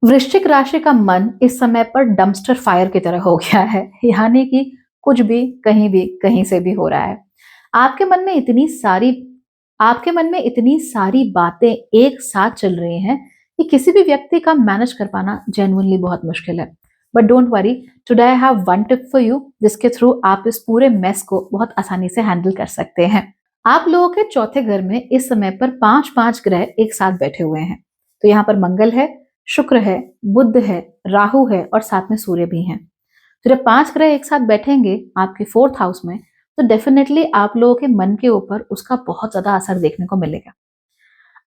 वृश्चिक राशि का मन इस समय पर डंपस्टर फायर की तरह हो गया है, यानी कि कुछ भी कहीं से भी हो रहा है। आपके मन में इतनी सारी आपके मन में इतनी सारी बातें एक साथ चल रही हैं कि किसी भी व्यक्ति का मैनेज कर पाना जेन्युइनली बहुत मुश्किल है। But don't worry, today I have one tip for you जिसके थ्रू आप इस पूरे मेस को बहुत आसानी से हैंडल कर सकते हैं। आप लोगों के चौथे घर में इस समय पर 5 ग्रह एक साथ बैठे हुए हैं। तो यहाँ पर मंगल है, शुक्र है, बुध है, राहु है और साथ में सूर्य भी हैं। तो जब 5 ग्रह एक साथ बैठेंगे आपके 4th हाउस में, तो डेफिनेटली आप लोगों के मन के ऊपर उसका बहुत ज्यादा असर देखने को मिलेगा।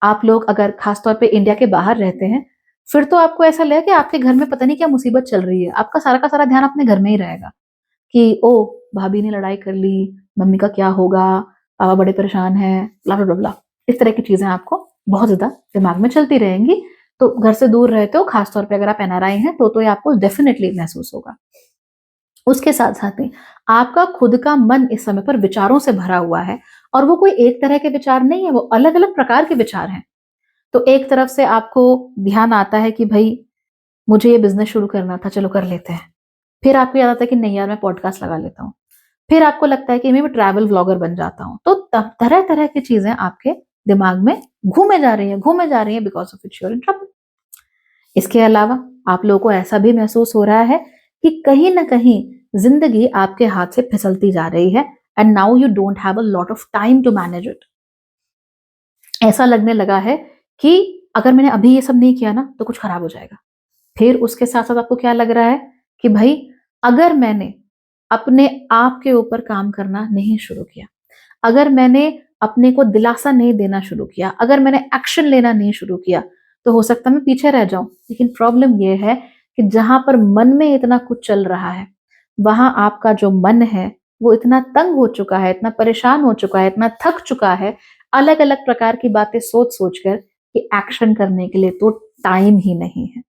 आप लोग अगर खासतौर पे इंडिया के बाहर रहते हैं, फिर तो आपको ऐसा लगेगा कि आपके घर में पता नहीं क्या मुसीबत चल रही है। आपका सारा का सारा ध्यान अपने घर में ही रहेगा कि ओ, भाभी ने लड़ाई कर ली, मम्मी का क्या होगा, पापा बड़े परेशान हैं, ब्ला ब्ला ब्ला। इस तरह की चीजें आपको बहुत ज्यादा दिमाग में चलती रहेंगी। तो घर से दूर रहते हो, खासतौर पे अगर आप एनआरआई हैं, तो ये आपको डेफिनेटली महसूस होगा। उसके साथ साथ में आपका खुद का मन इस समय पर विचारों से भरा हुआ है, और वो कोई एक तरह के विचार नहीं है, वो अलग अलग प्रकार के विचार हैं। तो एक तरफ से आपको ध्यान आता है कि भाई मुझे ये बिजनेस शुरू करना था, चलो कर लेते हैं। फिर आपको याद आता है कि नहीं यार, मैं पॉडकास्ट लगा लेता हूँ। फिर आपको लगता है कि मैं ट्रैवल व्लॉगर बन जाता हूँ। तो तरह तरह की चीजें आपके दिमाग में घूमे जा रही हैं, because of it you're in trouble. इसके अलावा आप लोगों को ऐसा भी महसूस हो रहा है कि कहीं ना कहीं जिंदगी आपके हाथ से फिसलती जा रही है, and now you don't have a lot of time to manage it. ऐसा लगने लगा है कि अगर मैंने अभी ये सब नहीं किया ना, तो कुछ खराब हो जाएगा। फिर उसके साथ साथ आपको क्या लग रहा है कि भाई, अगर मैंने अपने आप के ऊपर काम करना नहीं शुरू किया, अगर मैंने अपने को दिलासा नहीं देना शुरू किया, अगर मैंने एक्शन लेना नहीं शुरू किया, तो हो सकता है मैं पीछे रह जाऊं। लेकिन प्रॉब्लम यह है कि जहां पर मन में इतना कुछ चल रहा है, वहां आपका जो मन है वो इतना तंग हो चुका है, इतना परेशान हो चुका है, इतना थक चुका है, अलग अलग प्रकार की बातें सोच सोच कर, कि एक्शन करने के लिए तो टाइम ही नहीं है।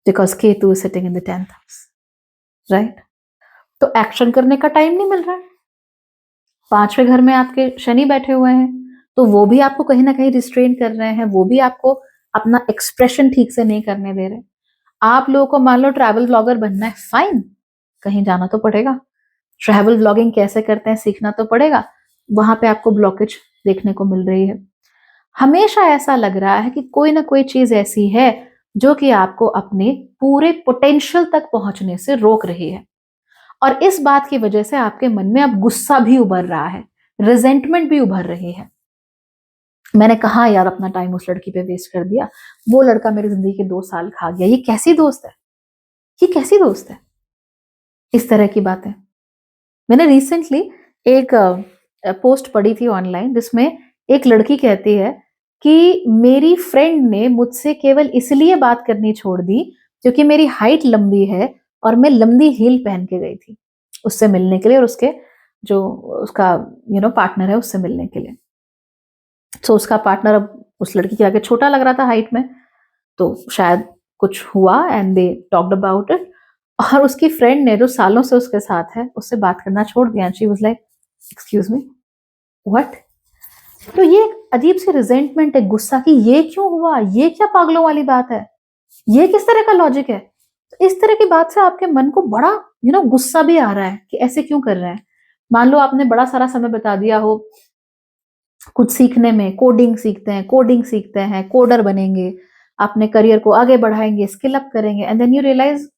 Because Ketu is sitting in the 10th house, right? तो एक्शन करने का टाइम नहीं मिल रहा है। 5वें घर में आपके शनि बैठे हुए हैं, तो वो भी आपको कहीं ना कहीं रिस्ट्रेन कर रहे हैं, वो भी आपको अपना एक्सप्रेशन ठीक से नहीं करने दे रहे। आप लोगों को मान लो ट्रैवल ब्लॉगर बनना है, फाइन, कहीं जाना तो पड़ेगा। ट्रैवल ब्लॉगिंग कैसे करते हैं सीखना तो पड़ेगा। वहां पे आपको ब्लॉकेज देखने को मिल रही है। हमेशा ऐसा लग रहा है कि कोई ना कोई चीज ऐसी है जो कि आपको अपने पूरे पोटेंशियल तक पहुंचने से रोक रही है। और इस बात की वजह से आपके मन में अब गुस्सा भी उभर रहा है, रिजेंटमेंट भी उभर रही है। मैंने कहा यार, अपना टाइम उस लड़की पे वेस्ट कर दिया, वो लड़का मेरी जिंदगी के 2 साल खा गया, ये कैसी दोस्त है, ये कैसी दोस्त है। इस तरह की बातें। मैंने रिसेंटली एक पोस्ट पढ़ी थी ऑनलाइन, जिसमें एक लड़की कहती है कि मेरी फ्रेंड ने मुझसे केवल इसलिए बात करनी छोड़ दी क्योंकि मेरी हाइट लंबी है और मैं लंबी हील पहन के गई थी उससे मिलने के लिए, और उसके जो उसका पार्टनर है उससे मिलने के लिए। तो उसका पार्टनर अब उस लड़की के आगे छोटा लग रहा था हाइट में, तो शायद कुछ हुआ and they talked about it. और उसकी फ्रेंड ने, जो सालों से उसके साथ है, उससे बात करना छोड़ दिया। She was like, excuse me, what? तो ये एक अजीब सी रिजेंटमेंट है, गुस्सा की, ये क्यों हुआ, ये क्या पागलों वाली बात है, ये किस तरह का लॉजिक है। तो इस तरह की बात से आपके मन को बड़ा गुस्सा भी आ रहा है कि ऐसे क्यों कर रहे हैं। मान लो आपने बड़ा सारा समय बता दिया हो कुछ सीखने में, कोडिंग सीखते हैं, कोडर बनेंगे, अपने करियर को आगे बढ़ाएंगे, स्किल अप करेंगे, and then you realize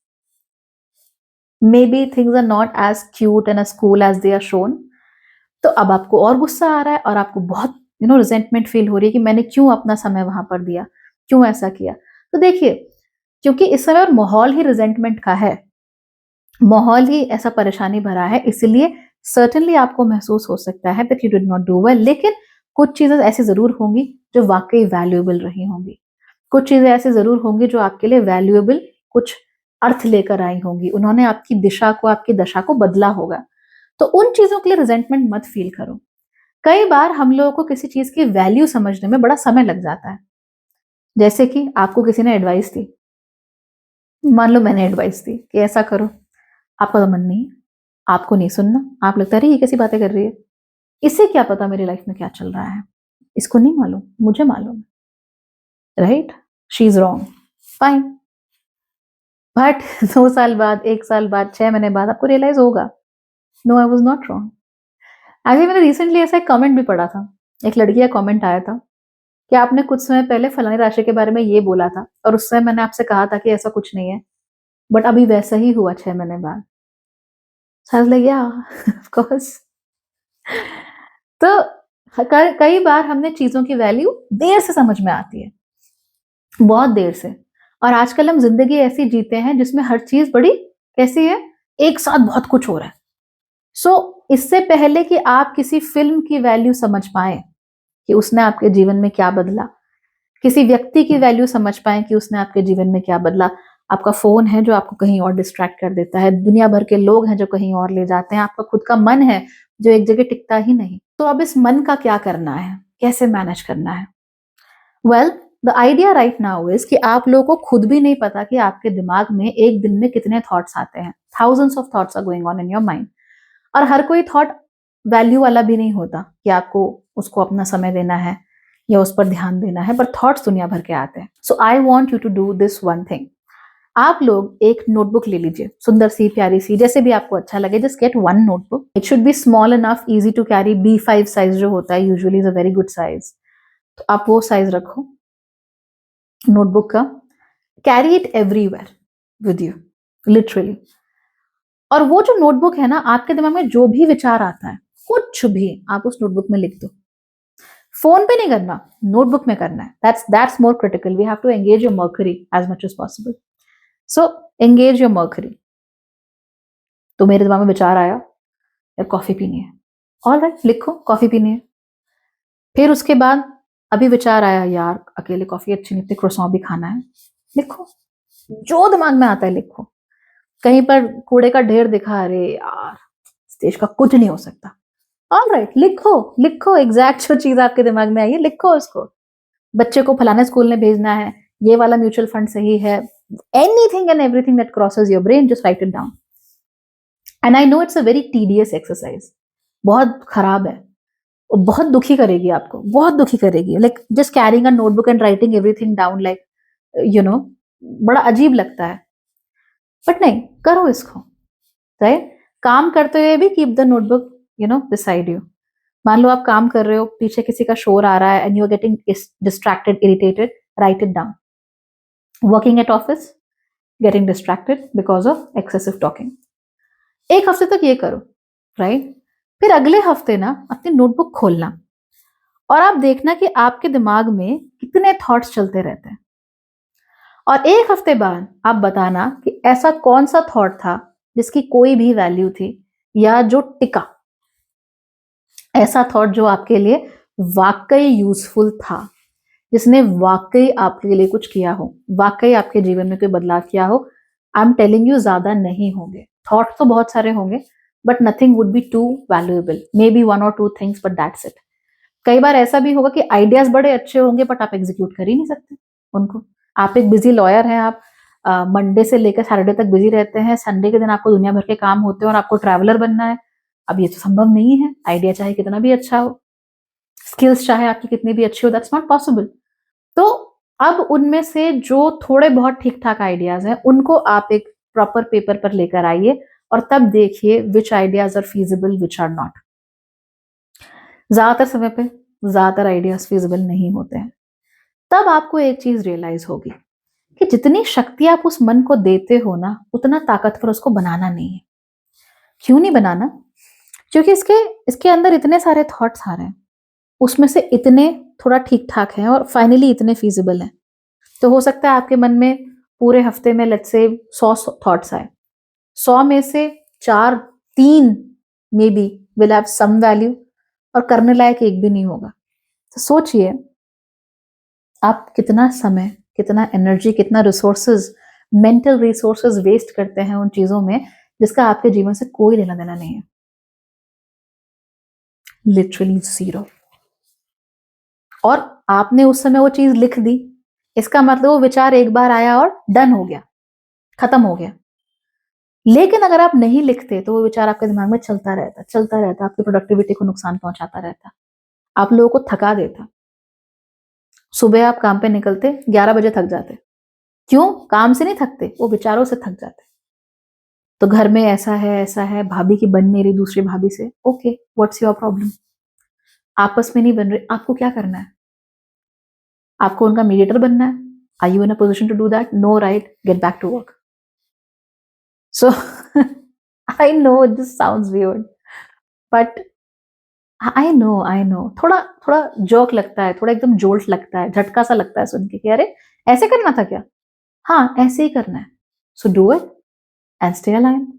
maybe things are not as cute and as cool as they are shown. तो अब आपको और गुस्सा आ रहा है और आपको बहुत रिजेंटमेंट फील हो रही है कि मैंने क्यों अपना समय वहां पर दिया, क्यों ऐसा किया। तो देखिए, क्योंकि इस समय और माहौल ही रिजेंटमेंट का है, माहौल ही ऐसा परेशानी भरा है, इसलिए सर्टेनली आपको महसूस हो सकता है that you did not do well. लेकिन कुछ चीजें ऐसी जरूर होंगी जो वाकई वैल्यूएबल रही होंगी, कुछ चीजें ऐसी जरूर होंगी जो आपके लिए वैल्यूएबल कुछ अर्थ लेकर आई होंगी, उन्होंने आपकी दिशा को, आपकी दशा को बदला होगा। तो उन चीजों के लिए रिजेंटमेंट मत फील करो। कई बार हम लोगों को किसी चीज की वैल्यू समझने में बड़ा समय लग जाता है। जैसे कि आपको किसी ने एडवाइस दी, मान लो मैंने एडवाइस दी कि ऐसा करो, आपका तो मन नहीं है, आपको नहीं सुनना, आप लगता है ये कैसी बातें कर रही है, इससे क्या पता मेरी लाइफ में क्या चल रहा है, इसको नहीं मालूम, मुझे मालूम, right? She is wrong. Fine. But 2 साल बाद, 1 साल बाद, 6 महीने बाद आपको रियलाइज होगा, no I was not wrong. Actually मैंने रिसेंटली ऐसा एक कमेंट भी पढ़ा था। एक लड़की का कमेंट आया था कि आपने कुछ समय पहले फलानी राशि के बारे में ये बोला था और उस समय मैंने आपसे कहा था कि ऐसा कुछ नहीं है, बट अभी वैसा ही हुआ 6 महीने बाद। So I was like, yeah, of course. तो कई बार हमने चीजों की वैल्यू देर से समझ में आती है, बहुत देर से। और आजकल हम जिंदगी ऐसी जीते हैं जिसमें हर चीज बड़ी कैसी है, एक साथ बहुत कुछ हो रहा है। इससे पहले कि आप किसी फिल्म की वैल्यू समझ पाए कि उसने आपके जीवन में क्या बदला, किसी व्यक्ति की वैल्यू समझ पाए कि उसने आपके जीवन में क्या बदला, आपका फोन है जो आपको कहीं और डिस्ट्रैक्ट कर देता है, दुनिया भर के लोग हैं जो कहीं और ले जाते हैं, आपका खुद का मन है जो एक जगह टिकता ही नहीं। तो अब इस मन का क्या करना है, कैसे मैनेज करना है? Well, the idea right now is कि आप लोगों को खुद भी नहीं पता कि आपके दिमाग में एक दिन में कितने थॉट्स आते हैं। Thousands of thoughts are going on in your mind, और हर कोई थॉट वैल्यू वाला भी नहीं होता कि आपको उसको अपना समय देना है या उस पर ध्यान देना है, पर थॉट्स दुनिया भर के आते हैं। So I want you to do this one thing. आप लोग एक नोटबुक ले लीजिए, सुंदर सी, प्यारी सी, जैसे भी आपको अच्छा लगे। Just get one notebook. It should be small enough, easy to carry. B5 size जो होता है usually is a very good size, तो आप वो साइज रखो नोटबुक का। Carry it everywhere with you, literally. और वो जो नोटबुक है ना, आपके दिमाग में जो भी विचार आता है, कुछ भी आप उस नोटबुक में लिख दो। फोन पे नहीं करना, नोटबुक में करना है। That's more critical. We have to engage your mercury as much as possible. So engage your mercury. तो मेरे दिमाग में विचार आया, यार कॉफी पीनी है, ऑल राइट, लिखो कॉफी पीनी है। फिर उसके बाद अभी विचार आया, यार अकेले कॉफी अच्छी नहीं, क्रोसॉन भी खाना है, लिखो। जो दिमाग में आता है लिखो। कहीं पर कूड़े का ढेर दिखा, अरे यार इस देश का कुछ नहीं हो सकता, ऑल राइट, लिखो लिखो। एग्जैक्ट जो चीज आपके दिमाग में आई है लिखो उसको। बच्चे को फलाने स्कूल में भेजना है, ये वाला म्यूचुअल फंड सही है, anything and everything that crosses your brain, just right it down. And I know it's a very tedious exercise, बहुत खराब है, बहुत दुखी करेगी आपको, बहुत दुखी करेगी। Like just carrying a notebook and writing everything down, like you know, बड़ा अजीब लगता है, बट नहीं, करो इसको। राइट, काम करते हुए भी keep the notebook beside you. मान लो आप काम कर रहे हो, पीछे किसी का शोर आ रहा है and you are getting distracted, irritated, write it down. Working at office, getting distracted because of excessive talking. एक हफ्ते तक ये करो, राइट। फिर अगले हफ्ते ना अपनी नोटबुक खोलना और आप देखना कि आपके दिमाग में कितने थॉट्स चलते रहते हैं। और एक हफ्ते बाद आप बताना कि ऐसा कौन सा थॉट था जिसकी कोई भी वैल्यू थी या जो टिका, ऐसा थॉट जो आपके लिए वाकई यूजफुल था, जिसने वाकई आपके लिए कुछ किया हो, वाकई आपके जीवन में कोई बदलाव किया हो। आई एम टेलिंग यू, ज्यादा नहीं होंगे थॉट, तो बहुत सारे होंगे, but nothing would be too valuable, maybe 1 or 2 things, but that's it. कई बार ऐसा भी होगा कि आइडियाज बड़े अच्छे होंगे बट आप एग्जीक्यूट कर ही नहीं सकते उनको। आप एक बिजी लॉयर हैं, आप मंडे से लेकर सैटरडे तक बिजी रहते हैं, संडे के दिन आपको दुनिया भर के काम होते हैं और आपको ट्रैवलर बनना है। अब ये तो संभव नहीं है, आइडिया चाहे कितना भी अच्छा हो, स्किल्स चाहे आपकी कितनी भी अच्छी हो, दैट्स नॉट पॉसिबल। तो अब उनमें से जो थोड़े बहुत ठीक ठाक आइडियाज हैं उनको आप एक प्रॉपर पेपर पर लेकर आइए और तब देखिए which ideas are feasible, which are not. ज्यादातर समय पे ज्यादातर आइडियाज फीजिबल नहीं होते हैं। तब आपको एक चीज रियलाइज होगी कि जितनी शक्ति आप उस मन को देते हो ना, उतना ताकतवर उसको बनाना नहीं है। क्यों नहीं बनाना? क्योंकि इसके अंदर इतने सारे थॉट्स आ रहे हैं, उसमें से इतने थोड़ा ठीक ठाक हैं और फाइनली इतने फीजिबल हैं। तो हो सकता है आपके मन में पूरे हफ्ते में लेट्स से 100 थॉट्स आए, 100 में से 4, 3 maybe will have some value और करने लायक एक भी नहीं होगा। तो सोचिए आप कितना समय, कितना एनर्जी, कितना रिसोर्सेज, मेंटल रिसोर्सेज वेस्ट करते हैं उन चीजों में जिसका आपके जीवन से कोई लेना देना नहीं है। Literally zero. और आपने उस समय वो चीज लिख दी, इसका मतलब वो विचार एक बार आया और डन हो गया, खत्म हो गया। लेकिन अगर आप नहीं लिखते तो वो विचार आपके दिमाग में चलता रहता, चलता रहता, आपकी प्रोडक्टिविटी को नुकसान पहुंचाता रहता, आप लोगों को थका देता। सुबह आप काम पे निकलते 11 बजे, थक जाते, क्यों? काम से नहीं थकते, वो विचारों से थक जाते। तो घर में ऐसा है, भाभी की बन नहीं रही दूसरी भाभी से, ओके, व्हाट्स योर प्रॉब्लम? आपस में नहीं बन रही, आपको क्या करना है? आपको उनका मीडिएटर बनना है? Are you in a position to do that? No, right? Get back to work. So I know this sounds weird, but I know, थोड़ा थोड़ा जोक लगता है, थोड़ा एकदम जोल्ट लगता है, झटका सा लगता है सुन के कि अरे ऐसे करना था क्या? हाँ, ऐसे ही करना है। So do it and stay align.